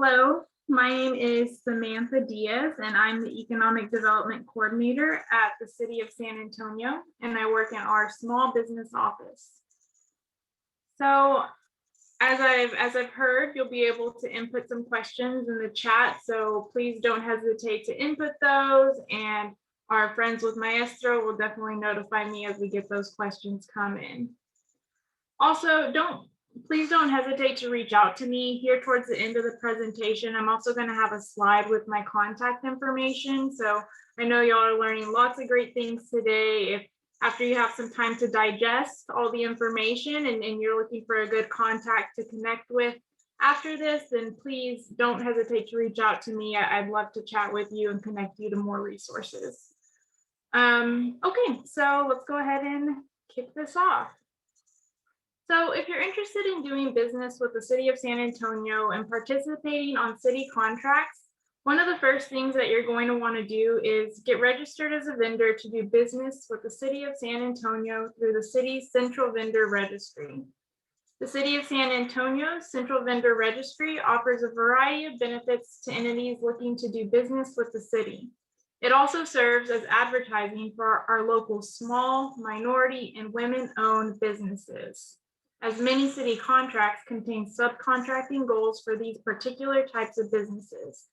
Hello, my name is Samantha Diaz, and I'm the Economic Development Coordinator at the City of San Antonio, and I work in our small business office. So as I've heard, you'll be able to input some questions in the chat, so please don't hesitate to input those, and our friends with Maestro will definitely notify me as we get those questions come in. Also, please don't hesitate to reach out to me here towards the end of the presentation. I'm also going to have a slide with my contact information. So I know y'all are learning lots of great things today. If after you have some time to digest all the information and you're looking for a good contact to connect with after this, then please don't hesitate to reach out to me. I'd love to chat with you and connect you to more resources. Okay, so let's go ahead and kick this off. So if you're interested in doing business with the City of San Antonio and participating on city contracts, one of the first things that you're going to want to do is get registered as a vendor to do business with the City of San Antonio through the city's Central Vendor Registry. The City of San Antonio's Central Vendor Registry offers a variety of benefits to entities looking to do business with the city. It also serves as advertising for our local small, minority, and women-owned businesses, as many city contracts contain subcontracting goals for these particular types of businesses.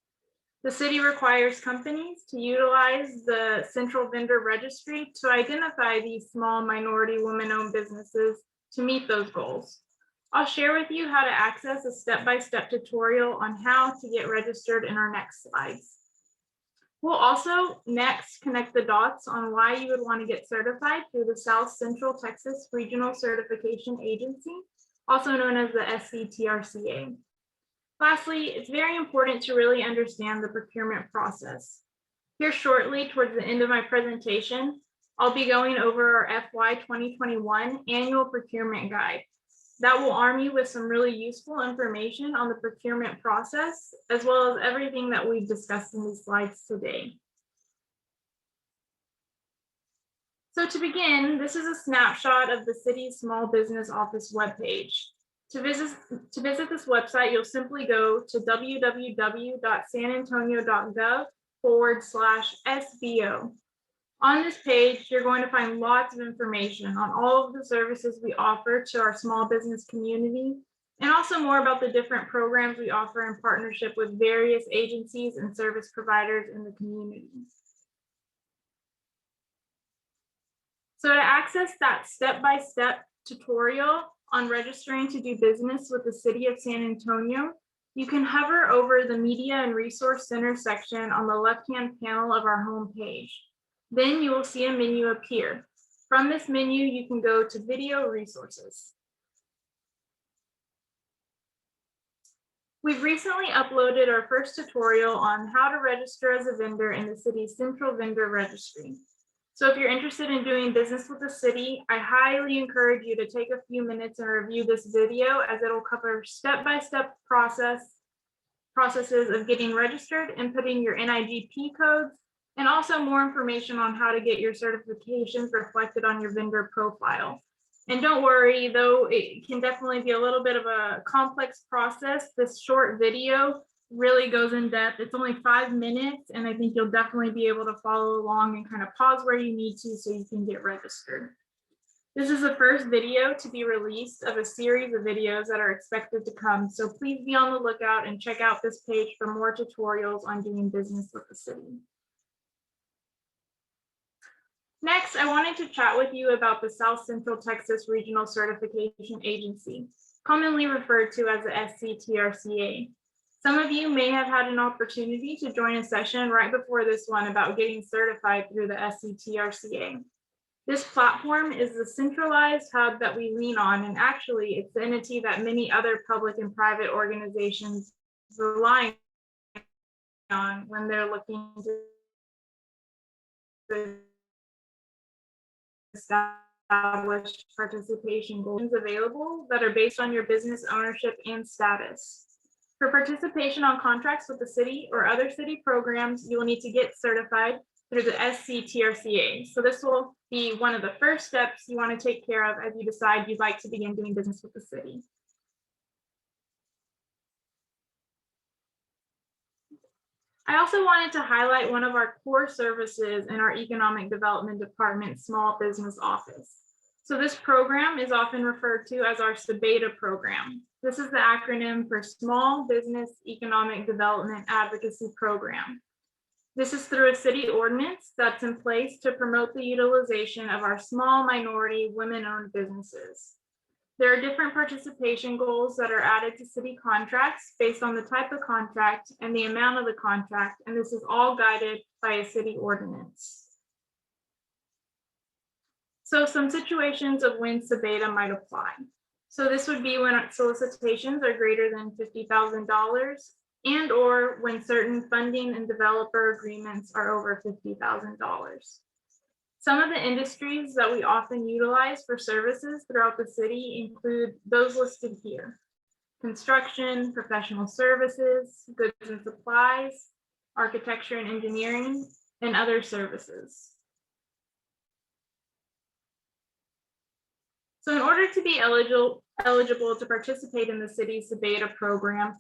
The city requires companies to utilize the Central Vendor Registry to identify these small, minority, women-owned businesses to meet those goals. I'll share with you how to access a step-by-step tutorial on how to get registered in our next slides. We'll also next connect the dots on why you would want to get certified through the South Central Texas Regional Certification Agency, also known as the SCTRCA. Lastly, it's very important to really understand the procurement process. Here shortly, towards the end of my presentation, I'll be going over our FY 2021 Annual Procurement Guide. That will arm you with some really useful information on the procurement process, as well as everything that we've discussed in these slides today. So to begin, this is a snapshot of the city's small business office webpage. To visit this website, you'll simply go to www.sanantonio.gov/SBO. On this page, you're going to find lots of information on all of the services we offer to our small business community, and also more about the different programs we offer in partnership with various agencies and service providers in the community. So to access that step-by-step tutorial on registering to do business with the City of San Antonio, you can hover over the Media and Resource Center section on the left-hand panel of our home page. Then you will see a menu appear. From this menu, you can go to Video Resources. We've recently uploaded our first tutorial on how to register as a vendor in the city's Central Vendor Registry. So if you're interested in doing business with the city, I highly encourage you to take a few minutes and review this video, as it'll cover step-by-step processes of getting registered, inputting your NIGP codes, and also more information on how to get your certifications reflected on your vendor profile. And don't worry, though it can definitely be a little bit of a complex process, this short video really goes in depth. It's only 5 minutes, and I think you'll definitely be able to follow along and kind of pause where you need to so you can get registered. This is the first video to be released of a series of videos that are expected to come, so please be on the lookout and check out this page for more tutorials on doing business with the city. Next, I wanted to chat with you about the South Central Texas Regional Certification Agency, commonly referred to as the SCTRCA. Some of you may have had an opportunity to join a session right before this one about getting certified through the SCTRCA. This platform is the centralized hub that we lean on, and actually it's the entity that many other public and private organizations rely on when they're looking to established participation goals available that are based on your business ownership and status. For participation on contracts with the city or other city programs, you will need to get certified through the SCTRCA. So this will be one of the first steps you want to take care of as you decide you'd like to begin doing business with the city. I also wanted to highlight one of our core services in our Economic Development Department Small Business Office. So this program is often referred to as our SBEDA program. This is the acronym for Small Business Economic Development Advocacy Program. This is through a city ordinance that's in place to promote the utilization of our small minority women-owned businesses. There are different participation goals that are added to city contracts based on the type of contract and the amount of the contract, and this is all guided by a city ordinance. So some situations of when SBEDA might apply. So this would be when solicitations are greater than $50,000 and or when certain funding and developer agreements are over $50,000. Some of the industries that we often utilize for services throughout the city include those listed here: construction, professional services, goods and supplies, architecture and engineering, and other services. So in order to be eligible to participate in the city's SBEDA program,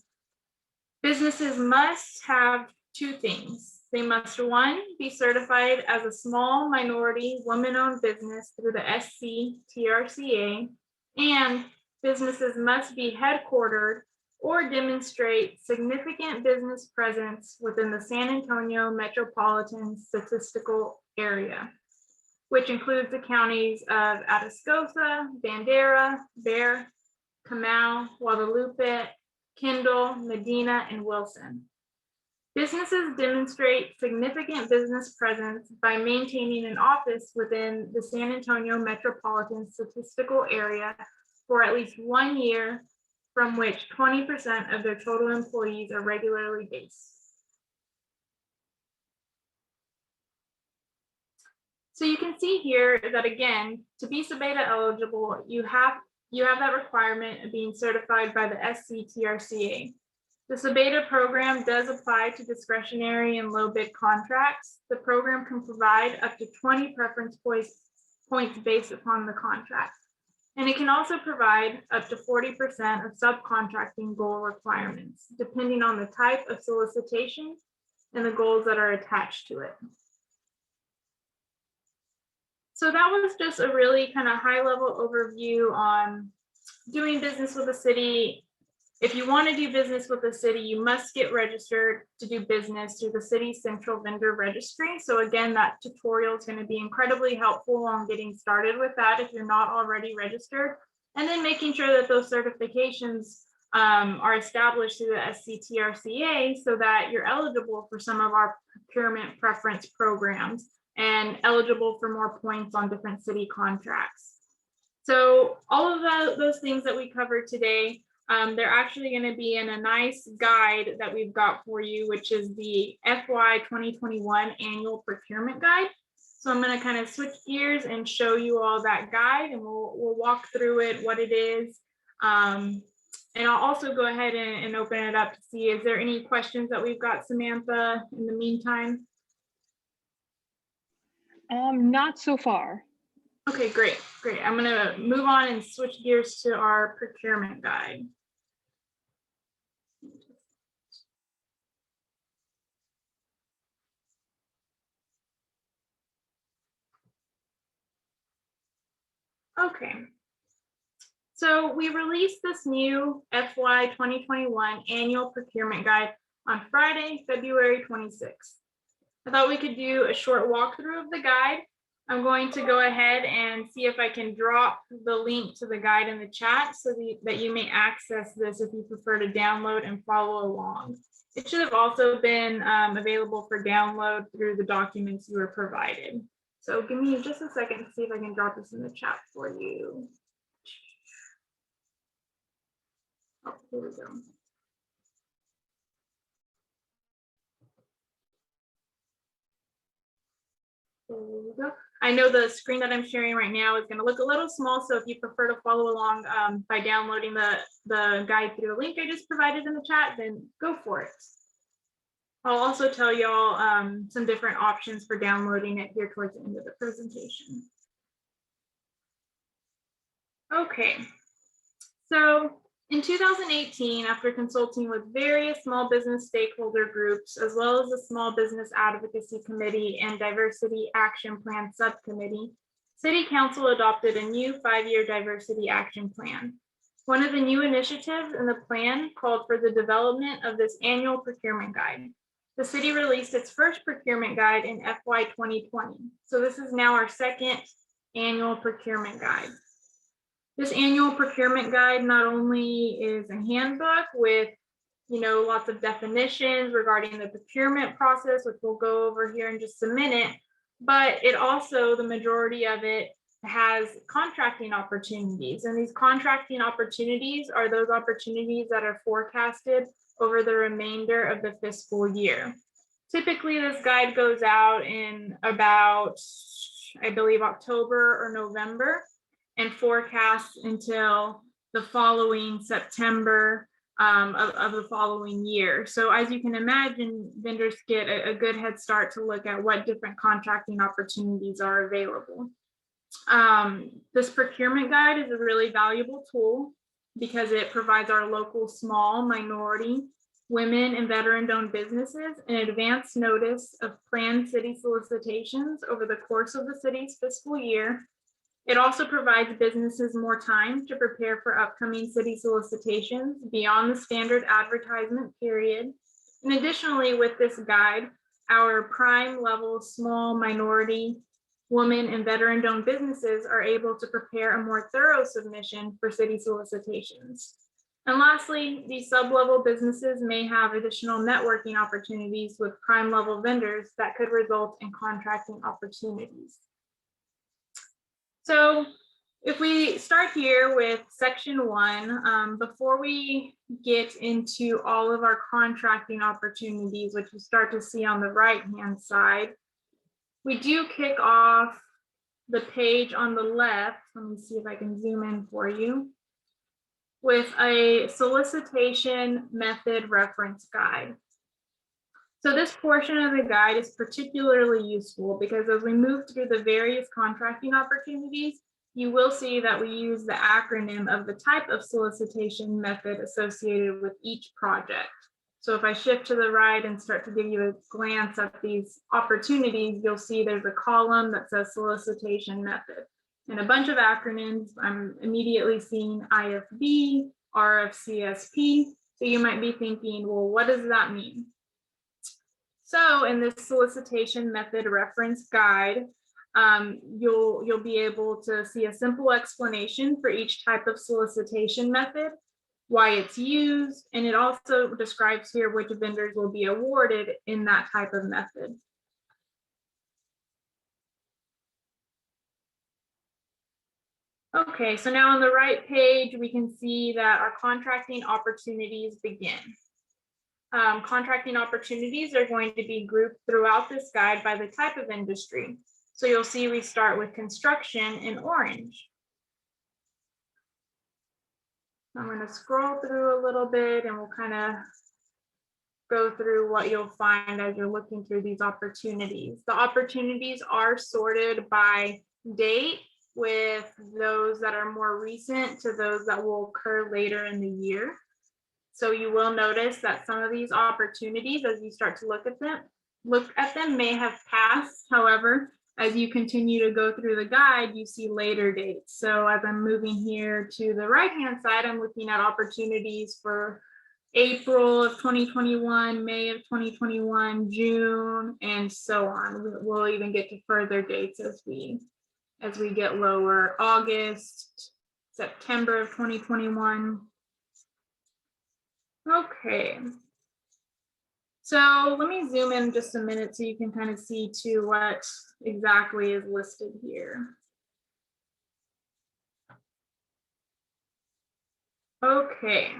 businesses must have two things. They must, one, be certified as a small minority woman-owned business through the SCTRCA, and businesses must be headquartered or demonstrate significant business presence within the San Antonio metropolitan statistical area, which includes the counties of Atascosa, Bandera, Bexar, Comal, Guadalupe, Kendall, Medina, and Wilson. Businesses demonstrate significant business presence by maintaining an office within the San Antonio metropolitan statistical area for at least 1 year, from which 20% of their total employees are regularly based. So you can see here that, again, to be SBEDA eligible, you have that requirement of being certified by the SCTRCA. The SBEDA program does apply to discretionary and low bid contracts. The program can provide up to 20 preference points based upon the contract. And it can also provide up to 40% of subcontracting goal requirements, depending on the type of solicitation and the goals that are attached to it. So that was just a really kind of high level overview on doing business with the city. If you want to do business with the city, you must get registered to do business through the city's central vendor registry. So again, that tutorial is going to be incredibly helpful on getting started with that if you're not already registered. And then making sure that those certifications are established through the SCTRCA so that you're eligible for some of our procurement preference programs and eligible for more points on different city contracts. So all of those things that we covered today, they're actually going to be in a nice guide that we've got for you, which is the FY 2021 Annual Procurement Guide. So I'm going to kind of switch gears and show you all that guide, and we'll walk through it, what it is. And I'll also go ahead and open it up to see, is there any questions that we've got, Samantha, in the meantime? Not so far. Okay, great. I'm going to move on and switch gears to our procurement guide. Okay. So we released this new FY 2021 Annual Procurement Guide on Friday, February 26th. I thought we could do a short walkthrough of the guide. I'm going to go ahead and see if I can drop the link to the guide in the chat so that you may access this if you prefer to download and follow along. It should have also been available for download through the documents you were provided. So give me just a second to see if I can drop this in the chat for you. Oh, here we go. There we go. I know the screen that I'm sharing right now is going to look a little small, so if you prefer to follow along by downloading the guide through the link I just provided in the chat, then go for it. I'll also tell y'all some different options for downloading it here towards the end of the presentation. Okay, so In 2018, after consulting with various small business stakeholder groups, as well as the Small Business Advocacy Committee and Diversity Action Plan Subcommittee, City Council adopted a new 5-year diversity action plan. One of the new initiatives in the plan called for the development of this annual procurement guide. The city released its first procurement guide in FY 2020. So this is now our second annual procurement guide. This annual procurement guide not only is a handbook with, lots of definitions regarding the procurement process, which we'll go over here in just a minute, but it also, the majority of it, has contracting opportunities. And these contracting opportunities are those opportunities that are forecasted over the remainder of the fiscal year. Typically, this guide goes out in about, I believe, October or November, and forecasts until the following September of the following year. So as you can imagine, vendors get a good head start to look at what different contracting opportunities are available. This procurement guide is a really valuable tool because it provides our local small, minority, women, and veteran-owned businesses an advance notice of planned city solicitations over the course of the city's fiscal year. It also provides businesses more time to prepare for upcoming city solicitations beyond the standard advertisement period. And additionally, with this guide, our prime level small, minority, women, and veteran-owned businesses are able to prepare a more thorough submission for city solicitations. And lastly, these sub-level businesses may have additional networking opportunities with prime level vendors that could result in contracting opportunities. So if we start here with section 1, before we get into all of our contracting opportunities, which you start to see on the right-hand side, we do kick off the page on the left. Let me see if I can zoom in for you, with a solicitation method reference guide. So this portion of the guide is particularly useful because as we move through the various contracting opportunities, you will see that we use the acronym of the type of solicitation method associated with each project. So if I shift to the right and start to give you a glance at these opportunities, you'll see there's a column that says solicitation method and a bunch of acronyms. I'm immediately seeing IFB, RFCSP. So you might be thinking, well, what does that mean? So in this solicitation method reference guide, you'll be able to see a simple explanation for each type of solicitation method, why it's used, and it also describes here which vendors will be awarded in that type of method. Okay, so now on the right page, we can see that our contracting opportunities begin. Contracting opportunities are going to be grouped throughout this guide by the type of industry. So you'll see we start with construction in orange. I'm going to scroll through a little bit and we'll kind of go through what you'll find as you're looking through these opportunities. The opportunities are sorted by date, with those that are more recent to those that will occur later in the year. So you will notice that some of these opportunities, as you start to look at them may have passed. However, as you continue to go through the guide, you see later dates. So as I'm moving here to the right-hand side, I'm looking at opportunities for April of 2021, May of 2021, June, and so on. We'll even get to further dates as we get lower. August, September of 2021. Okay. So let me zoom in just a minute so you can kind of see too what exactly is listed here. Okay,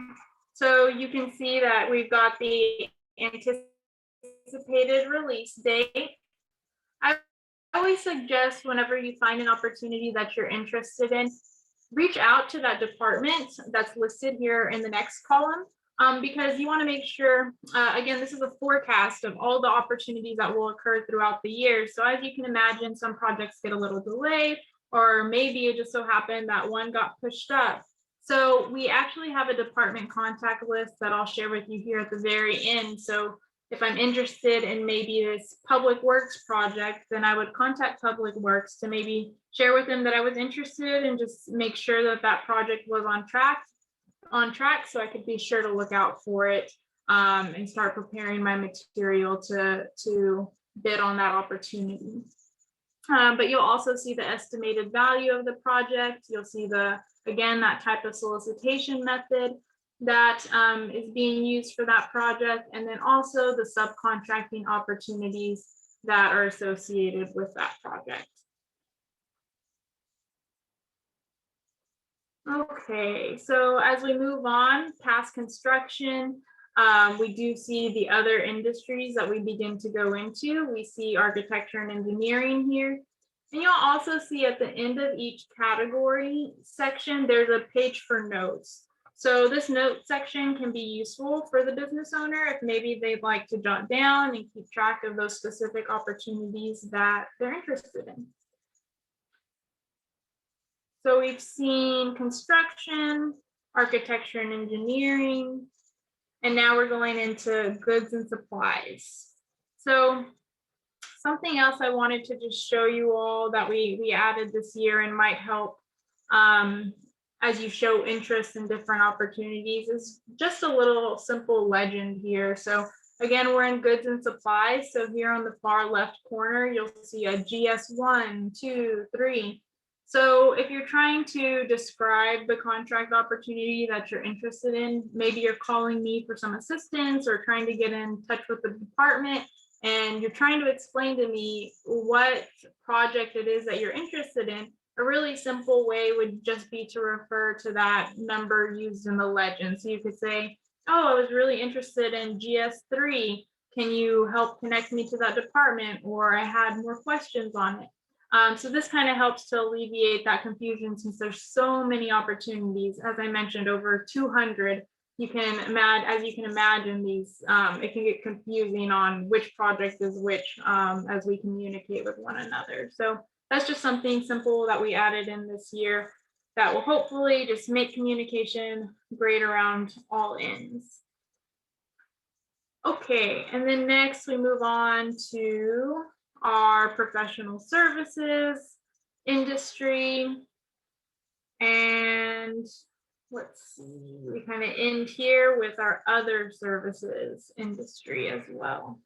so you can see that we've got the anticipated release date. I always suggest whenever you find an opportunity that you're interested in, reach out to that department that's listed here in the next column. Because you want to make sure, again, this is a forecast of all the opportunities that will occur throughout the year. So as you can imagine, some projects get a little delayed, or maybe it just so happened that one got pushed up. So we actually have a department contact list that I'll share with you here at the very end. So if I'm interested in maybe this public works project, then I would contact Public Works to maybe share with them that I was interested and just make sure that that project was on track, so I could be sure to look out for it and start preparing my material to bid on that opportunity. But you'll also see the estimated value of the project. You'll see again, that type of solicitation method that is being used for that project, and then also the subcontracting opportunities that are associated with that project. Okay, so as we move on past construction, we do see the other industries that we begin to go into. We see architecture and engineering here. And you'll also see at the end of each category section, there's a page for notes. So this note section can be useful for the business owner if maybe they'd like to jot down and keep track of those specific opportunities that they're interested in. So we've seen construction, architecture and engineering, and now we're going into goods and supplies. So something else I wanted to just show you all that we added this year and might help as you show interest in different opportunities is just a little simple legend here. So again, we're in goods and supplies. So here on the far left corner, you'll see a GS1, 2, 3. So if you're trying to describe the contract opportunity that you're interested in, maybe you're calling me for some assistance or trying to get in touch with the department, and you're trying to explain to me what project it is that you're interested in, a really simple way would just be to refer to that number used in the legend. So you could say, oh, I was really interested in GS3. Can you help connect me to that department? Or I had more questions on it. So this kind of helps to alleviate that confusion since there's so many opportunities. As I mentioned, over 200. You can imagine these, it can get confusing on which project is which as we communicate with one another. So that's just something simple that we added in this year that will hopefully just make communication great around all ends. Okay, and then next we move on to our professional services industry. And let's see, we kind of end here with our other services industry as well.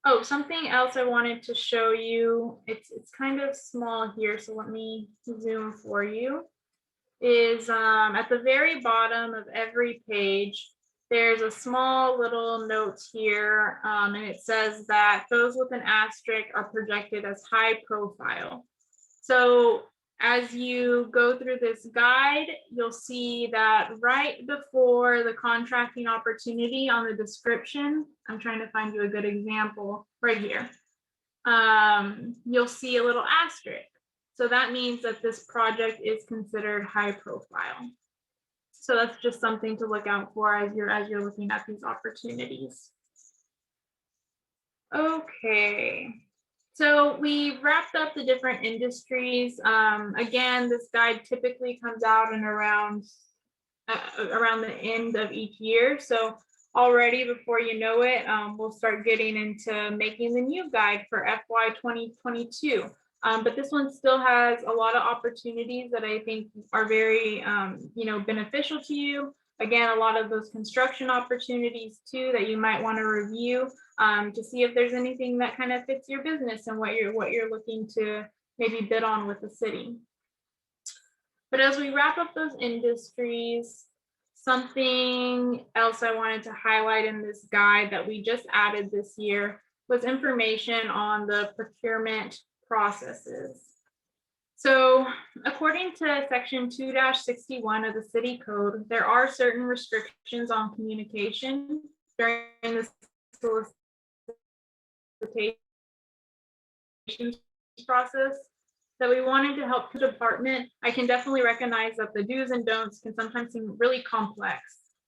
Oh, something else I wanted to show you, it's kind of small here, so let me zoom for you, is at the very bottom of every page, there's a small little note here, and it says that those with an asterisk are projected as high profile. So as you go through this guide, you'll see that right before the contracting opportunity on the description, I'm trying to find you a good example right here, you'll see a little asterisk. So that means that this project is considered high profile. So that's just something to look out for as you're looking at these opportunities. Okay. So we wrapped up the different industries. Again, this guide typically comes out in around the end of each year. So already before you know it, we'll start getting into making the new guide for FY 2022. But this one still has a lot of opportunities that I think are very beneficial to you. Again, a lot of those construction opportunities too that you might want to review to see if there's anything that kind of fits your business and what you're looking to maybe bid on with the city. But as we wrap up those industries, something else I wanted to highlight in this guide that we just added this year was information on the procurement processes. So according to section 2-61 of the city code, there are certain restrictions on communication during the solicitation process that we wanted to help the department. I can definitely recognize that the do's and don'ts can sometimes seem really complex.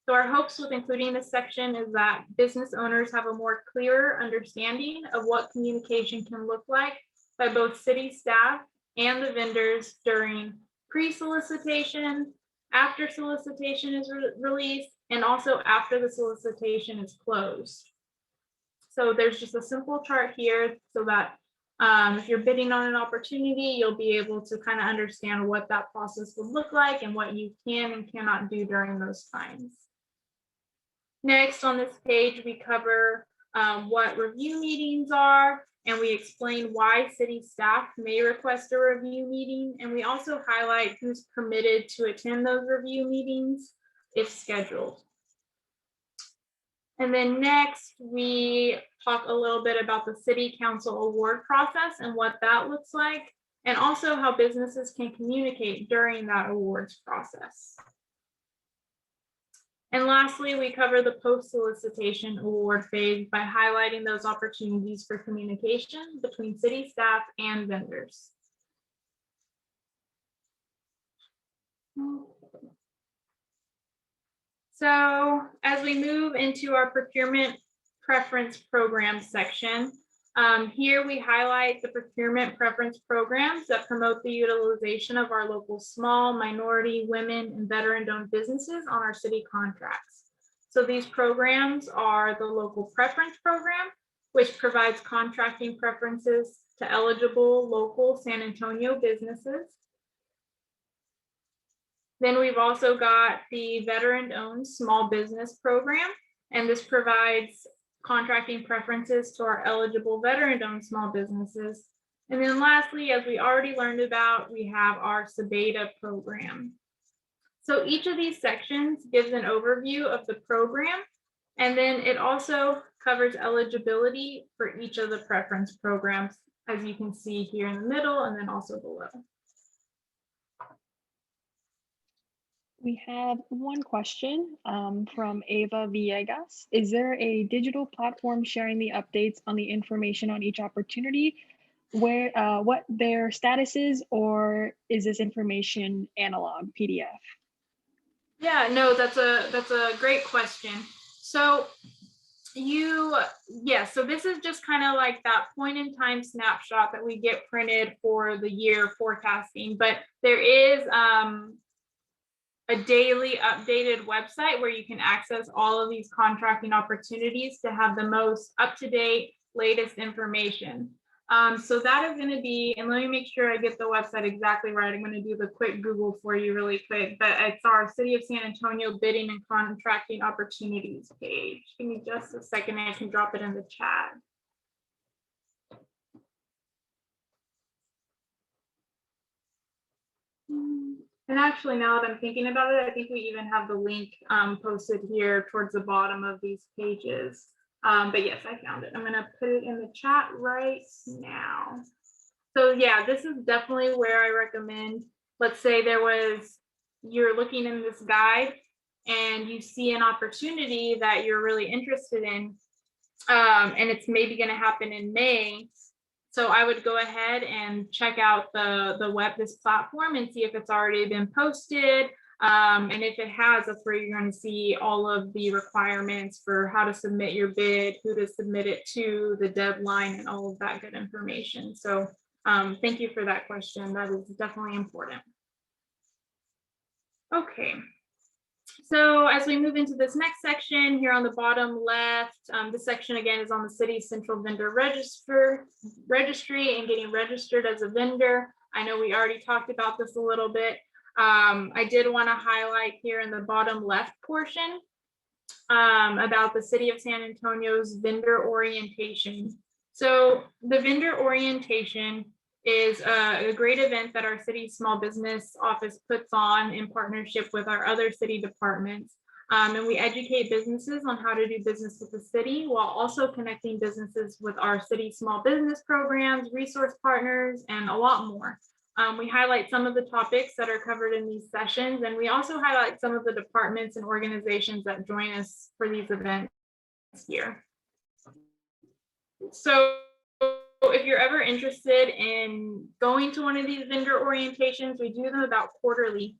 So our hopes with including this section is that business owners have a more clearer understanding of what communication can look like by both city staff and the vendors during pre-solicitation, after solicitation is released, and also after the solicitation is closed. So there's just a simple chart here so that if you're bidding on an opportunity, you'll be able to kind of understand what that process would look like and what you can and cannot do during those times. Next on this page, we cover what review meetings are, and we explain why city staff may request a review meeting. And we also highlight who's permitted to attend those review meetings if scheduled. And then next, we talk a little bit about the city council award process and what that looks like, and also how businesses can communicate during that awards process. And lastly, we cover the post-solicitation award phase by highlighting those opportunities for communication between city staff and vendors. So as we move into our procurement preference program section, here we highlight the procurement preference programs that promote the utilization of our local small, minority, women, and veteran-owned businesses on our city contracts. So these programs are the local preference program, which provides contracting preferences to eligible local San Antonio businesses. Then we've also got the veteran-owned small business program, and this provides contracting preferences to our eligible veteran-owned small businesses. And then lastly, as we already learned about, we have our SBATA program. So each of these sections gives an overview of the program, and then it also covers eligibility for each of the preference programs, as you can see here in the middle and then also below. We have one question from Ava Villegas. Is there a digital platform sharing the updates on the information on each opportunity, where what their status is, or is this information analog PDF? Yeah, no, that's a great question. So so this is just kind of like that point in time snapshot that we get printed for the year forecasting, but there is a daily updated website where you can access all of these contracting opportunities to have the most up-to-date, latest information. So that is going to be, and let me make sure I get the website exactly right. I'm going to do the quick Google for you really quick, but it's our City of San Antonio bidding and contracting opportunities page. Give me just a second, I can drop it in the chat. And actually, now that I'm thinking about it, I think we even have the link posted here towards the bottom of these pages. But yes, I found it. I'm going to put it in the chat right now. So yeah, this is definitely where I recommend, let's say you're looking in this guide and you see an opportunity that you're really interested in, and it's maybe going to happen in May. So I would go ahead and check out this platform and see if it's already been posted. And if it has, that's where you're going to see all of the requirements for how to submit your bid, who to submit it to, the deadline, and all of that good information. So thank you for that question. That is definitely important. Okay. So as we move into this next section here on the bottom left, this section again is on the city's central vendor registry and getting registered as a vendor. I know we already talked about this a little bit. I did want to highlight here in the bottom left portion about the City of San Antonio's vendor orientation. So the vendor orientation is a great event that our city's small business office puts on in partnership with our other city departments. And we educate businesses on how to do business with the city while also connecting businesses with our city small business programs, resource partners, and a lot more. We highlight some of the topics that are covered in these sessions, and we also highlight some of the departments and organizations that join us for these events here. So if you're ever interested in going to one of these vendor orientations, we do them about quarterly.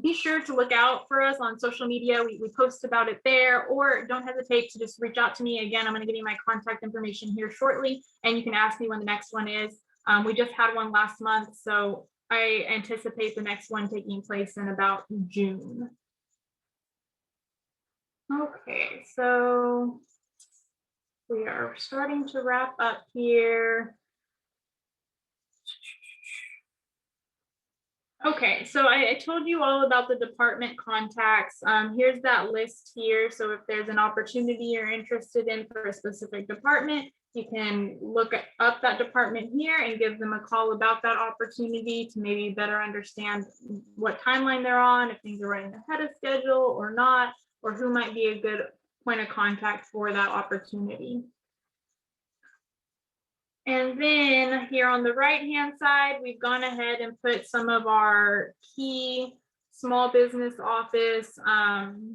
Be sure to look out for us on social media. We post about it there, or don't hesitate to just reach out to me. Again, I'm going to give you my contact information here shortly, and you can ask me when the next one is. We just had one last month, so I anticipate the next one taking place in about June. Okay, so we are starting to wrap up here. Okay, so I told you all about the department contacts. Here's that list here. So if there's an opportunity you're interested in for a specific department, you can look up that department here and give them a call about that opportunity to maybe better understand what timeline they're on, if things are running ahead of schedule or not, or who might be a good point of contact for that opportunity. And then here on the right-hand side, we've gone ahead and put some of our key small business office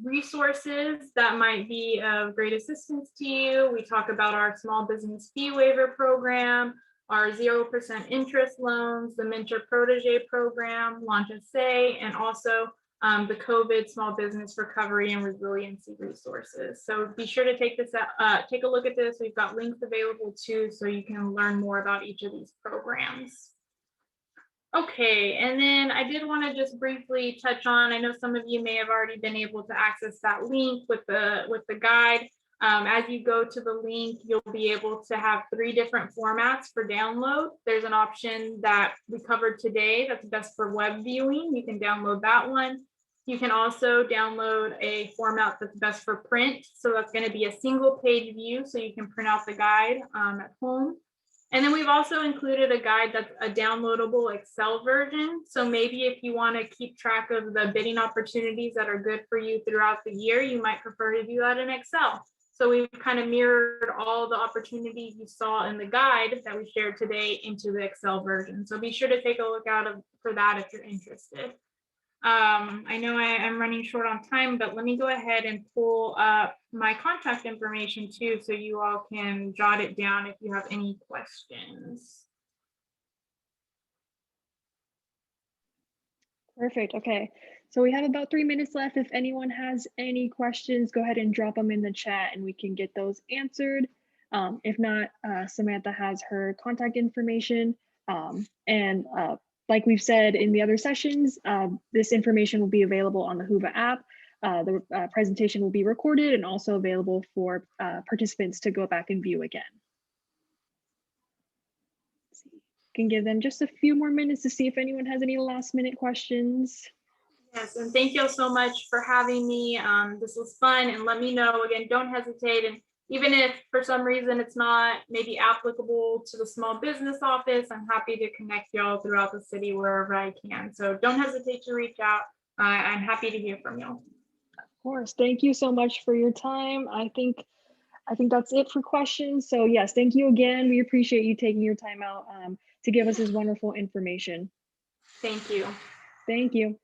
resources that might be of great assistance to you. We talk about our small business fee waiver program, our 0% interest loans, the Mentor Protege program, Launch a Say, and also the COVID small business recovery and resiliency resources. So be sure to take a look at this. We've got links available too, so you can learn more about each of these programs. Okay, and then I did want to just briefly touch on, I know some of you may have already been able to access that link with the guide. As you go to the link, you'll be able to have 3 different formats for download. There's an option that we covered today that's best for web viewing. You can download that one. You can also download a format that's best for print. So that's going to be a single page view, so you can print out the guide at home. And then we've also included a guide that's a downloadable Excel version. So maybe if you want to keep track of the bidding opportunities that are good for you throughout the year, you might prefer to do that in Excel. So we've kind of mirrored all the opportunities you saw in the guide that we shared today into the Excel version. So be sure to take a look out for that if you're interested. I know I'm running short on time, but let me go ahead and pull up my contact information too, so you all can jot it down if you have any questions. Perfect. Okay. So we have about 3 minutes left. If anyone has any questions, go ahead and drop them in the chat and we can get those answered. If not, Samantha has her contact information. Like we've said in the other sessions, this information will be available on the Whova app. The presentation will be recorded and also available for participants to go back and view again. Can give them just a few more minutes to see if anyone has any last minute questions. Yes, and thank you all so much for having me. This was fun, and let me know again, don't hesitate. And even if for some reason it's not maybe applicable to the small business office, I'm happy to connect y'all throughout the city wherever I can. So don't hesitate to reach out. I'm happy to hear from y'all. Of course. Thank you so much for your time. I think that's it for questions. So yes, thank you again. We appreciate you taking your time out to give us this wonderful information. Thank you. Thank you.